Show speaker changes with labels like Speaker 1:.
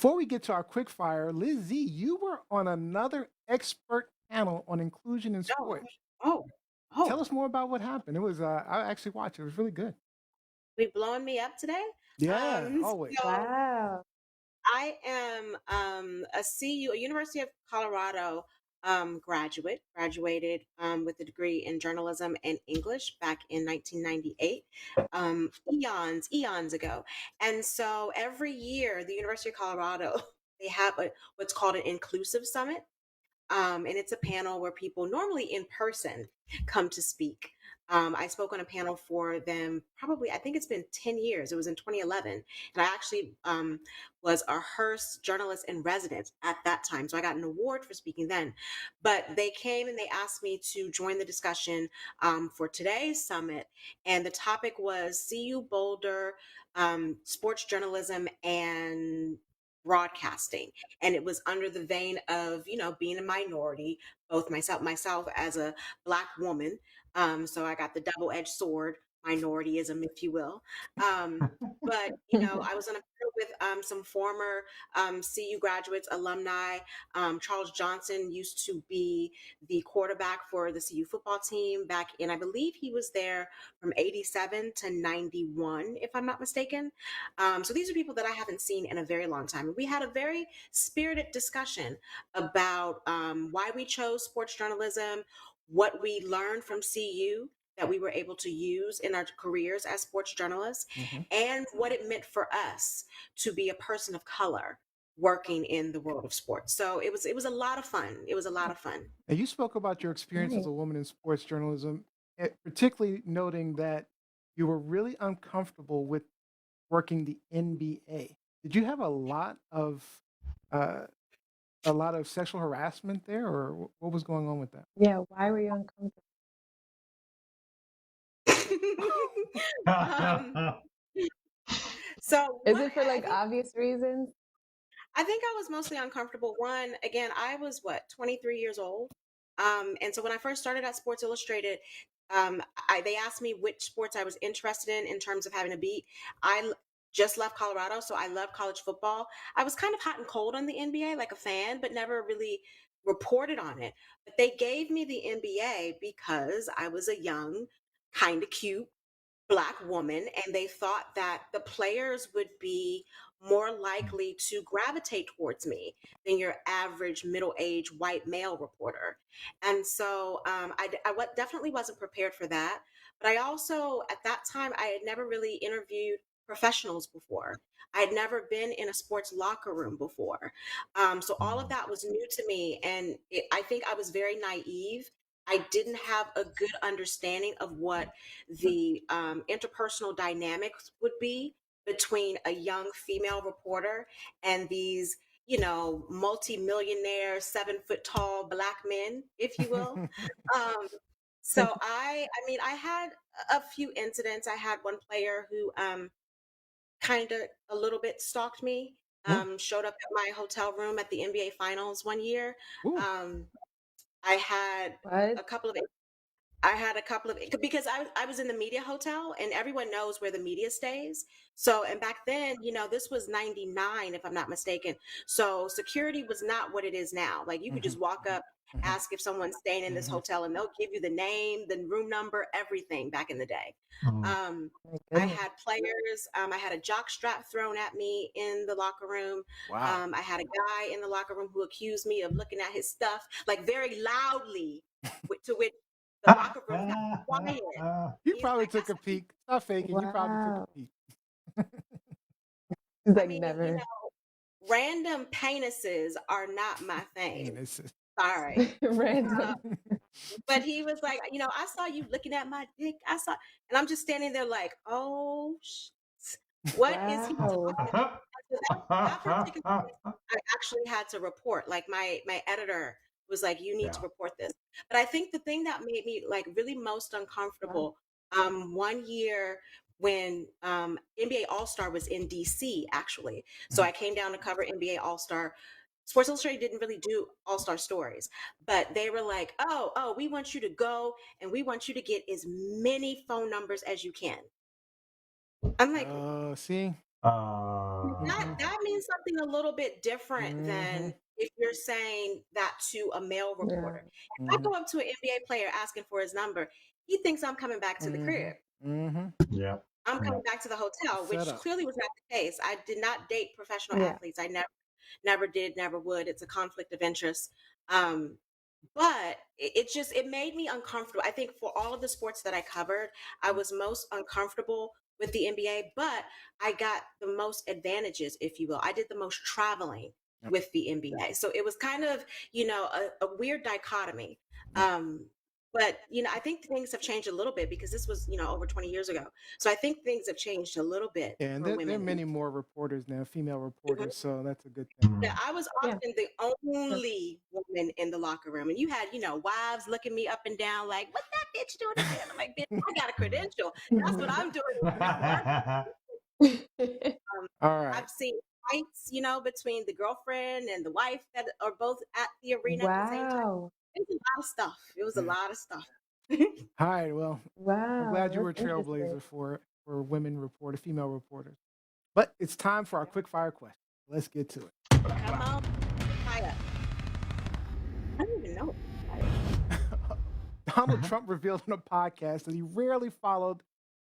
Speaker 1: Before we get to our quick fire, LizE, you were on another expert panel on inclusion in
Speaker 2: Oh,
Speaker 1: sports.
Speaker 2: oh,
Speaker 1: Tell
Speaker 2: oh,
Speaker 1: us more about what happened. It was I actually watched it. It was really good.
Speaker 2: we blowing me up today?
Speaker 1: Yeah, always.
Speaker 2: So
Speaker 3: Wow.
Speaker 2: I am a CU, a University of Colorado graduated with a degree in journalism and English back in 1998, eons ago. And so every year, the University of Colorado, they have what's called an inclusive summit. And it's a panel where people normally in person come to speak. I spoke on a panel for them probably, I think it's been 10 years. It was in 2011. And I actually was a Hearst journalist in residence at that time. So I got an award for speaking then. But they came and they asked me to join the discussion for today's summit. And the topic was CU Boulder, sports journalism and broadcasting, and it was under the vein of being a minority, both myself as a Black woman, so I got the double-edged sword, minorityism, if you will. But I was on a panel with some former CU graduates, alumni. Charles Johnson used to be the quarterback for the CU football team back in, I believe he was there from 87 to 91, if I'm not mistaken. So these are people that I haven't seen in a very long time. And we had a very spirited discussion about why we chose sports journalism, what we learned from CU that we were able to use in our careers as sports journalists,
Speaker 1: Hmm.
Speaker 2: and what it meant for us to be a person of color working in the world of sports. So it was a lot of fun. It was a lot of fun.
Speaker 1: And you spoke about your experience as
Speaker 3: Nice.
Speaker 1: a woman in sports journalism, particularly noting that you were really uncomfortable with working the NBA. Did you have uh, a lot of sexual harassment there, or what was going on with that?
Speaker 3: Yeah, why were you uncomfortable?
Speaker 2: um, so
Speaker 3: Is
Speaker 2: one,
Speaker 3: it for
Speaker 2: I
Speaker 3: like
Speaker 2: think
Speaker 3: obvious reasons?
Speaker 2: I think I was mostly uncomfortable. One, again, I was what, 23 years old. And so when I first started at Sports Illustrated, they asked me which sports I was interested in terms of having a beat. Just left Colorado, so I love college football. I was kind of hot and cold on the NBA, like a fan, but never really reported on it. But they gave me the NBA because I was a young, kind of cute Black woman, and they thought that the players would be more likely to gravitate towards me than your average middle-aged white male reporter. And so definitely wasn't prepared for that. But I also, at that time, I had never really interviewed professionals before. I had never been in a sports locker room before. So all of that was new to me. And I think I was very naive. I didn't have a good understanding of what the interpersonal dynamics would be between a young female reporter and these, multi-millionaire, 7 foot tall Black men, if you will. Um, so I mean, I had a few incidents. I had one player who kind of a little bit stalked me.
Speaker 1: Ooh,
Speaker 2: Showed up at my hotel room at the NBA Finals one year.
Speaker 1: ooh.
Speaker 2: Um, I had
Speaker 3: What?
Speaker 2: a couple of I had a couple of because I was in the media hotel, and everyone knows where the media stays. So, and back then, this was 99, if I'm not mistaken. So security was not what it is now. Like you could
Speaker 1: Hmm.
Speaker 2: just walk up,
Speaker 1: Hmm.
Speaker 2: ask if someone's staying in this
Speaker 1: Hmm.
Speaker 2: hotel, and they'll give you the name, the room number, everything back in the day.
Speaker 4: Mm.
Speaker 2: Um,
Speaker 3: My
Speaker 2: I
Speaker 3: goodness.
Speaker 2: had players, I had a jock strap thrown at me in the locker room.
Speaker 1: Wow.
Speaker 2: I had a guy in the locker room who accused me of looking at his stuff, like very loudly, to which the locker room got quiet.
Speaker 1: You
Speaker 2: He's
Speaker 1: probably
Speaker 2: like, I
Speaker 1: took a
Speaker 2: said,
Speaker 1: peek. Stop faking. You probably took a
Speaker 3: Wow.
Speaker 1: peek.
Speaker 3: He's
Speaker 2: I
Speaker 3: like,
Speaker 2: mean,
Speaker 3: never.
Speaker 2: random penises are not my thing.
Speaker 1: Penises.
Speaker 2: Sorry. Uh,
Speaker 3: Random.
Speaker 2: but he was like, I saw you looking at my dick. And I'm just standing there like, oh, what is he
Speaker 3: Wow.
Speaker 2: talking about? So that particular case, I actually had to report. Like my editor was like, you need to
Speaker 4: Yeah.
Speaker 2: report this. But I think the thing that made me like really most
Speaker 3: Wow.
Speaker 2: uncomfortable, one year when NBA All Star was in DC, actually. So I came down to cover NBA All Star. Sports Illustrated didn't really do All Star stories, but they were like, oh, we want you to go and we want you to get as many phone numbers as you can. I'm like,
Speaker 1: See?
Speaker 2: That
Speaker 1: Mhm.
Speaker 2: that means something a little bit different than
Speaker 1: Mhm.
Speaker 2: if you're saying that to a male
Speaker 3: Yeah.
Speaker 2: reporter. If I
Speaker 1: Mhm.
Speaker 2: go up to an NBA player asking for his number, he thinks I'm coming back to the crib.
Speaker 1: Mhm. Mhm.
Speaker 4: Yeah.
Speaker 2: I'm
Speaker 4: Yeah.
Speaker 2: coming back to the hotel,
Speaker 1: Set
Speaker 2: which
Speaker 1: up.
Speaker 2: clearly was not the case. I did not date professional
Speaker 3: Yeah.
Speaker 2: athletes. I never did, never would. It's a conflict of interest. Um, but it made me uncomfortable. I think for all of the sports that I covered, I was most uncomfortable with the NBA, but I got the most advantages, if you will. I did the most traveling
Speaker 1: Yep.
Speaker 2: with the NBA. So it was kind of, a weird dichotomy.
Speaker 1: Yep.
Speaker 2: But I think things have changed a little bit because this was, over 20 years ago. So I think things have changed a little bit
Speaker 1: Yeah, and
Speaker 2: for
Speaker 1: there are
Speaker 2: women.
Speaker 1: many more reporters now, female
Speaker 2: Mhm.
Speaker 1: reporters, so that's a good thing.
Speaker 2: Yeah,
Speaker 4: Mhm.
Speaker 2: I was
Speaker 3: Yeah.
Speaker 2: often the
Speaker 3: Sure.
Speaker 2: only woman in the locker room, and you had, wives looking me up and down like, "What's that bitch doing up there?" And I'm like, "Bitch, I got a credential. That's what I'm doing at work." Um,
Speaker 1: All right.
Speaker 2: I've seen fights, between the girlfriend and the wife that are both at the arena at the same time.
Speaker 3: Wow.
Speaker 2: It was a lot of stuff. It was a
Speaker 1: Yeah.
Speaker 2: lot of stuff.
Speaker 1: All right. Well, I'm
Speaker 3: Wow.
Speaker 1: glad you were a
Speaker 3: That's interesting.
Speaker 1: trailblazer for women reporters, female reporters. But it's time for our quick fire question. Let's get to it.
Speaker 2: Come on, fire. I don't even know. Fire.
Speaker 1: Donald Trump revealed on a podcast that he rarely followed